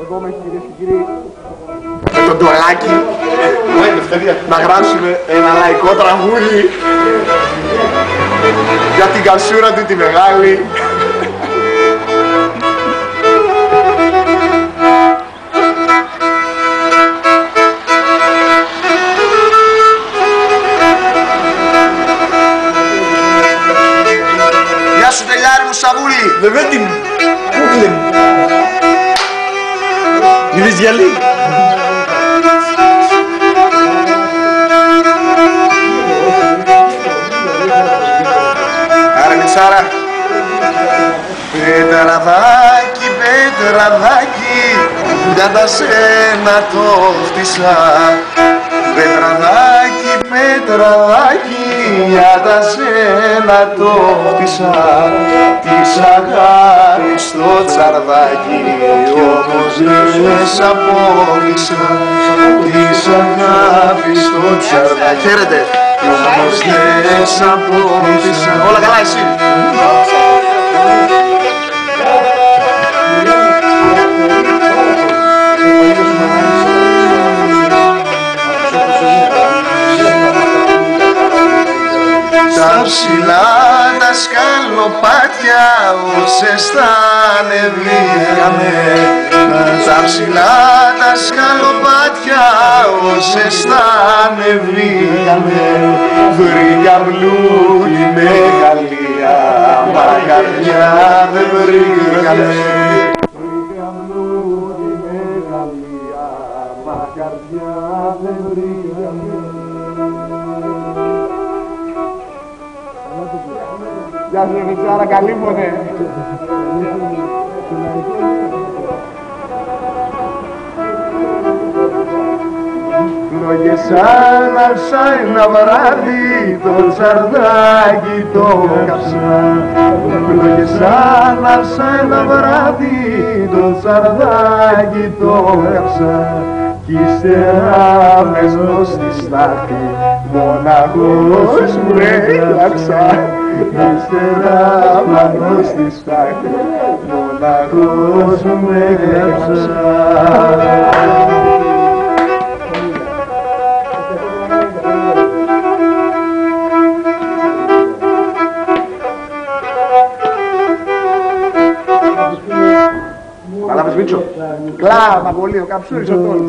Εδώ με κυρίες και κύριοι με τον Ντολάκη να γράψουμε ένα λαϊκό τραγούδι για την Κασούρα του τη μεγάλη. Γεια σου τελειάρι μου Σαβούλη. Βεβέτη μου, κούκλε μου. Είδες γυαλί. Άρα Μιτσάρα. Πετραδάκι, πετραδάκι, για τα σένα το φτύσα. Πετραδάκι, πετραδάκι, για τα σένα το φτύσα. Της αγάπης στο τσαρδάκι, όμως δεν σ' απόλυσα. Της αγάπης στο τσαρδάκι. Χαίρετε. Όμως δεν σ' απόλυσα. Όλα καλά εσύ. Τα ψηλά τα σκαλοπάτια όσες τα ανεβήκαμε. Τα ψηλά τα σκαλοπάτια όσες τα ανεβήκαμε. Βρήκα μπλούκι μεγαλεία, μα καρδιά δεν βρήκαμε. Βρήκα μπλούκι μεγαλεία, μα καρδιά δεν βρήκαμε. Γεια σου Μιτσάρα, καλή φωνή. Λόγες άναψα ένα βράδυ, το τσαρδάκι το κάψα. Λόγες άναψα ένα βράδυ, το τσαρδάκι το κάψα. Κι ύστερα μες στη στάχτη, μοναχός μου έλαξα. Ύστερα πάνω στη στάχτη, μοναχός μου έλαξα. Μαλάβες Μίτσο. Κλάμα πολύ, ο καψούρης ο τόλος.